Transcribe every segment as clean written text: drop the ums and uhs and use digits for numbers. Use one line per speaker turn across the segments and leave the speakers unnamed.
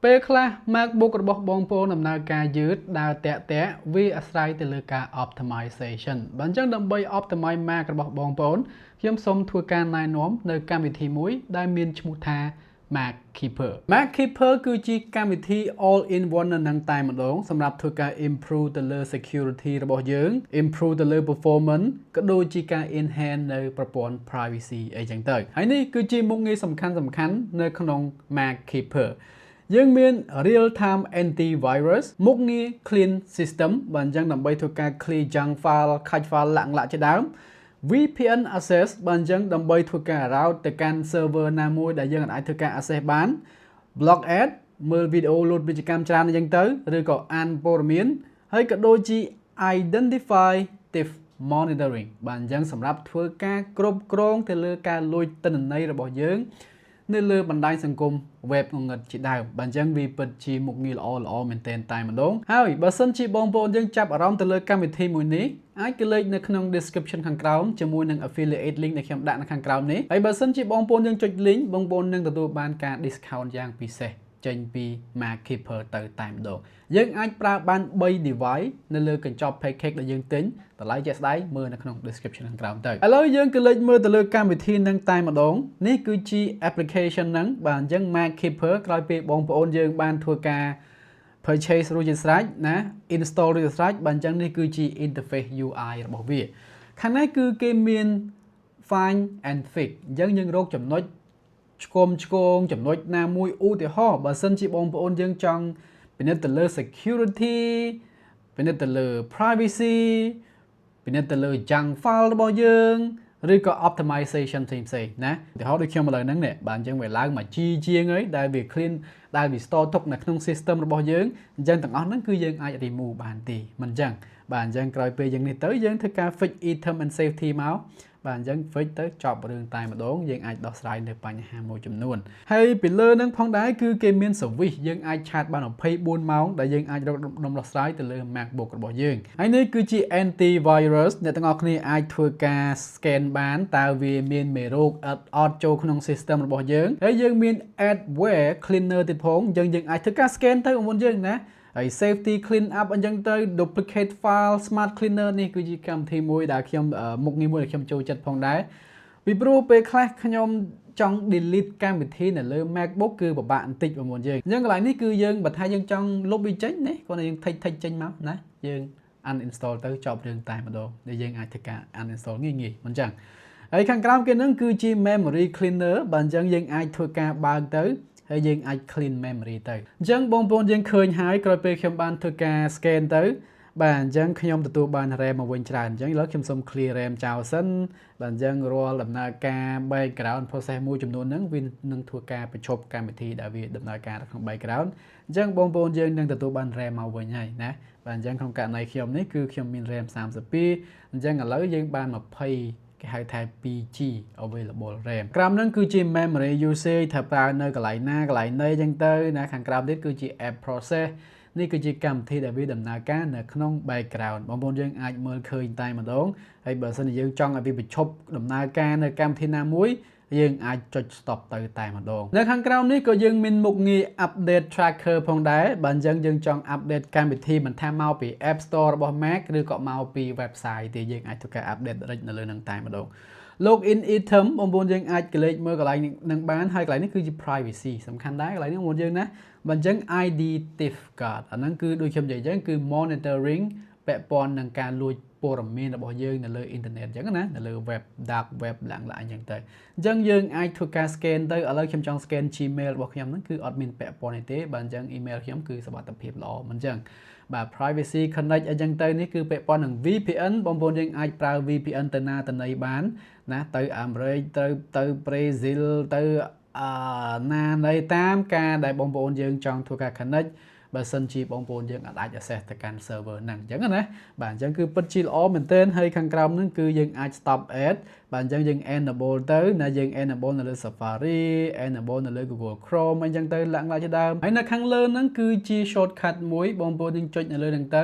ពេលខ្លះ MacBook របស់បងប្អូនដំណើរការយឺតដើរតាក់វាអាស្រ័យទៅលើការ optimization បើអញ្ចឹងដើម្បី optimize Mac របស់បងប្អូនខ្ញុំសូមធ្វើការណែនាំនៅកម្មវិធីមួយដែលមានឈ្មោះថា Mac Keeper Mac Keeper គឺជាកម្មវិធី all in one នៅនឹងតែម្ដងសម្រាប់ធ្វើការ improve ទៅលើ security របស់យើង improve ទៅលើ performance ក៏ដូចជាការ enhance នៅប្រព័ន្ធ privacy អីចឹងទៅហើយនេះគឺជាមុខងារសំខាន់នៅក្នុង Mac Keeper យើងមាន real time antivirus មុខងារ clean system បើអញ្ចឹងដើម្បីធ្វើការ clear junk file ខាច់ file លាក់ជាដើម VPN access បើអញ្ចឹងដើម្បីធ្វើការ route ទៅកាន់ server ណាមួយដែលយើងអាចធ្វើការ access បាន block ad មើលវីដេអូ load ពាណិជ្ជកម្មច្រើនអញ្ចឹងទៅឬក៏អានព័ត៌មានហើយក៏ដូចជា identify thief monitoring បាទអញ្ចឹងសម្រាប់ធ្វើការគ្រប់គ្រងទៅលើការលួចទិន្នន័យរបស់យើងនៅលើបណ្ដាញសង្គម web ងងឹតជាដើមបាទអញ្ចឹងវាពិតជាមុខងារល្អមែនទែនតែម្ដងហើយបើសិនជាបងប្អូនយើងចាប់អារម្មណ៍ទៅលើកម្មវិធីមួយនេះអាចកលេចនៅក្នុង description ខាងក្រោមជាមួយនឹង affiliate link ដែលខ្ញុំដាក់នៅខាងក្រោមនេះហើយបើសិនជាបងប្អូនយើងចុច link បងប្អូននឹងទទួលបានការ discount យ៉ាងពិសេសចេញពី Mac Keeper ទៅតែម្ដងយើងអាចប្រើបាន3 device នៅលើកញ្ចប់ package ដែលយើងទិញតម្លៃជាក់ស្ដែងមើលនៅក្នុង description ខាងក្រោមទៅឥឡូវយើងក៏លេចមើលទៅលើកម្មវិធីនឹងតែម្ដងនេះគឺជា application ហ្នឹងបាទអញ្ចឹង Mac Keeper ក្រោយពេលបងប្អូនយើងបានធ្វើការ purchase រួចជាស្រេចណា install រួចជាស្រេចបាទអញ្ចឹងនេះគឺជា interface UI របស់វាខាងនេះគឺគេមាន find and fix អញ្ចឹងយើងរកចំណុចឆ្គងចំណុចណាមួយឧទាហរណ៍បើសិនជាបងប្អូនយើងចង់ពិនិត្យទៅលើ security ពិនិត្យទៅលើ privacy ពិនិត្យទៅលើ junk file របស់យើងឬក៏ optimization ផ្សេងណាឧទាហរណ៍ដូចខ្ញុំឥឡូវហ្នឹងនេះបាទអញ្ចឹងវាឡើងមក G ជាងហើយដែលវា clean ដែលវា store ទុកនៅក្នុង system របស់យើងអញ្ចឹងទាំងអស់ហ្នឹងគឺយើងអាច remove បានទេមិនអញ្ចឹងបាទអញ្ចឹងក្រោយពេលយើងនេះទៅយើងធ្វើការ fix item and safety មកបាទអញ្ចឹង fix ទៅចប់រឿងតែម្ដងយើងអាចដោះស្រាយនៅបញ្ហាមួយចំនួនហើយពីលើហ្នឹងផងដែរគឺគេមាន service យើងអាចឆាតបាន24ម៉ោងដែលយើងអាចរកដំណោះស្រាយទៅលើ MacBook របស់យើងហើយនេះគឺជា antivirus អ្នកទាំងអស់គ្នាអាចធ្វើការ scan បានតើវាមានមេរោគអត់ចូលក្នុង system របស់យើងហើយយើងមាន adware cleaner ទៀតផងយើងអាចធ្វើការ scan ទៅមុនយើងណាហើយ safety clean up អញ្ចឹងទៅ duplicate file smart cleaner នេះគឺជាកម្មវិធីមួយដែលខ្ញុំមុខងារមួយដែលខ្ញុំចូលចិត្តផងដែរពីព្រោះពេលខ្លះខ្ញុំចង់ delete កម្មវិធីនៅលើ MacBook គឺពិបាកបន្តិចបងប្អូនយើងអញ្ចឹងកន្លែងនេះគឺយើងបើថាយើងចង់លុបវាចេញណាគាត់យើងថេចចេញមកណាយើង uninstall ទៅចប់រឿងតែម្ដងដែលយើងអាចធ្វើការ uninstall ងាយមិនអញ្ចឹងហើយខាងក្រោមគេនឹងគឺជា memory cleaner បើអញ្ចឹងយើងអាចធ្វើការបើកទៅហើយយើងអាច clean memory ទៅអញ្ចឹងបងប្អូនយើងឃើញហើយក្រោយពេលខ្ញុំបានធ្វើការ scan ទៅបាទអញ្ចឹងខ្ញុំទទួលបាន RAM មកវិញច្រើនអញ្ចឹងឥឡូវខ្ញុំសូម clear RAM ចោលសិនបាទអញ្ចឹងរាល់ដំណើរការ background process មួយចំនួនហ្នឹងវានឹងធ្វើការបញ្ឈប់កម្មវិធីដែលវាដំណើរការក្នុង background អញ្ចឹងបងប្អូនយើងនឹងទទួលបាន RAM មកវិញហើយណាបាទអញ្ចឹងក្នុងករណីខ្ញុំនេះគឺខ្ញុំមាន RAM 32អញ្ចឹងឥឡូវយើងបាន20គេហៅថា 2G available RAM ក្រោមហ្នឹងគឺជា memory usage ថាប្រើនៅកន្លែងណាកន្លែងណីអញ្ចឹងទៅណាខាងក្រោមទៀតគឺជា app process នេះគឺជាកម្មវិធីដែលវាដំណើរការនៅក្នុង background បងប្អូនយើងអាចមើលឃើញតែម្ដងហើយបើសិនជាយើងចង់ឲ្យវាបញ្ឈប់ដំណើរការនៅកម្មវិធីណាមួយយើងអាចចុច stop ទៅតែម្ដងនៅខាងក្រោមនេះក៏យើងមានមុខងារ update tracker ផងដែរបើអញ្ចឹងយើងចង់ update កម្មវិធីមិនថាមកពី App Store របស់ Mac ឬក៏មកពី website ទេយើងអាចធ្វើការ update នៅលើនឹងតែម្ដង login item បងប្អូនយើងអាចក្លេកមើលកន្លែងនឹងបានហើយកន្លែងនេះគឺជា privacy សំខាន់ដែរកន្លែងនេះបងប្អូនយើងណាបើអញ្ចឹង ID thief card អាហ្នឹងគឺដូចខ្ញុំនិយាយអញ្ចឹងគឺ monitoring ពាក់ព័ន្ធនឹងការលួចព័ត៌មានរបស់យើងនៅលើអ៊ីនធឺណិតអញ្ចឹងណានៅលើ web dark web ឡើងអញ្ចឹងទៅអញ្ចឹងយើងអាចធ្វើការ scan ទៅឥឡូវខ្ញុំចង់ scan Gmail របស់ខ្ញុំហ្នឹងគឺអត់មានពាក់ព័ន្ធទេបើអញ្ចឹង email ខ្ញុំគឺសុវត្ថិភាពល្អមិនអញ្ចឹងបាទ privacy connect អញ្ចឹងទៅនេះគឺពាក់ព័ន្ធនឹង VPN បងប្អូនយើងអាចប្រើ VPN ទៅណាទៅណីបានណាទៅអាមេរិកទៅប្រេស៊ីលទៅណាណីតាមការដែលបងប្អូនយើងចង់ធ្វើការ connect បើសិនជាបងប្អូនយើងអាច access ទៅកាន់ server ហ្នឹងអញ្ចឹងណាបាទអញ្ចឹងគឺពិតជាល្អមែនទែនហើយខាងក្រោមហ្នឹងគឺយើងអាច stop ad បាទអញ្ចឹងយើង enable ទៅណាយើង enable នៅលើ Safari enable នៅលើ Google Chrome អញ្ចឹងទៅឡើងជាដើមហើយនៅខាងលើហ្នឹងគឺជា shortcut មួយបងប្អូនយើងចុចនៅលើហ្នឹងទៅ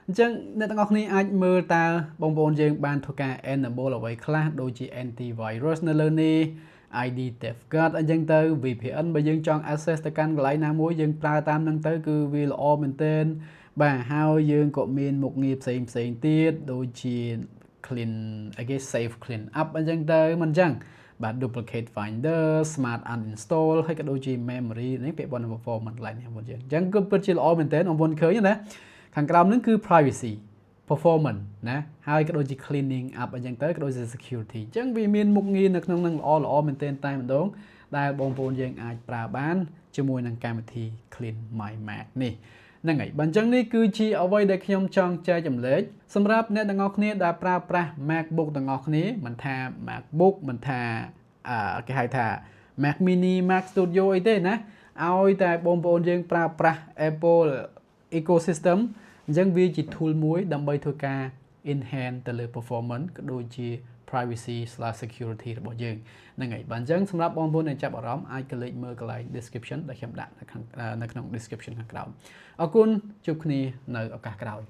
អញ្ចឹងអ្នកទាំងអស់គ្នាអាចមើលតើបងប្អូនយើងបានធ្វើការ enable អ្វីខ្លះដូចជា antivirus នៅលើនេះ ID theft គាត់អញ្ចឹងទៅ VPN បើយើងចង់ access ទៅកាន់កន្លែងណាមួយយើងប្រើតាមហ្នឹងទៅគឺវាល្អមែនទែនបាទហើយយើងក៏មានមុខងារផ្សេងទៀតដូចជា clean safe clean up អញ្ចឹងទៅមិនអញ្ចឹងបាទ duplicate finder smart uninstall ហើយក៏ដូចជា memory នេះពាក្យប៉ុណ្ណឹង performance ឡើងនេះបងប្អូនយើងអញ្ចឹងគឺពិតជាល្អមែនទែនបងប្អូនឃើញណាខាងក្រោមហ្នឹងគឺ privacy performance ណាហើយក៏ដូចជា cleaning up អញ្ចឹងទៅក៏ដូចជា security អញ្ចឹងវាមានមុខងារនៅក្នុងហ្នឹងល្អមែនទែនតែម្ដងដែលបងប្អូនយើងអាចប្រើបានជាមួយនឹងកម្មវិធី Clean My Mac នេះហ្នឹងហើយបើអញ្ចឹងនេះគឺជាអ្វីដែលខ្ញុំចង់ចែកចម្លែកសម្រាប់អ្នកទាំងអស់គ្នាដែលប្រើប្រាស់ MacBook ទាំងអស់គ្នាមិនថា MacBook មិនថាគេហៅថា Mac Mini Mac Studio អីទេណាឲ្យតែបងប្អូនយើងប្រើប្រាស់ Apple ecosystem អញ្ចឹងវាជា tool មួយដើម្បីធ្វើការ enhance ទៅលើ performance ក៏ដូចជា privacy/security របស់យើងហ្នឹងហើយបាទអញ្ចឹងសម្រាប់បងប្អូនដែលចាប់អារម្មណ៍អាចក្លេកមើលកន្លែង description ដែលខ្ញុំដាក់នៅក្នុង description ខាងក្រោមអរគុណជួបគ្នានៅឱកាសក្រោយ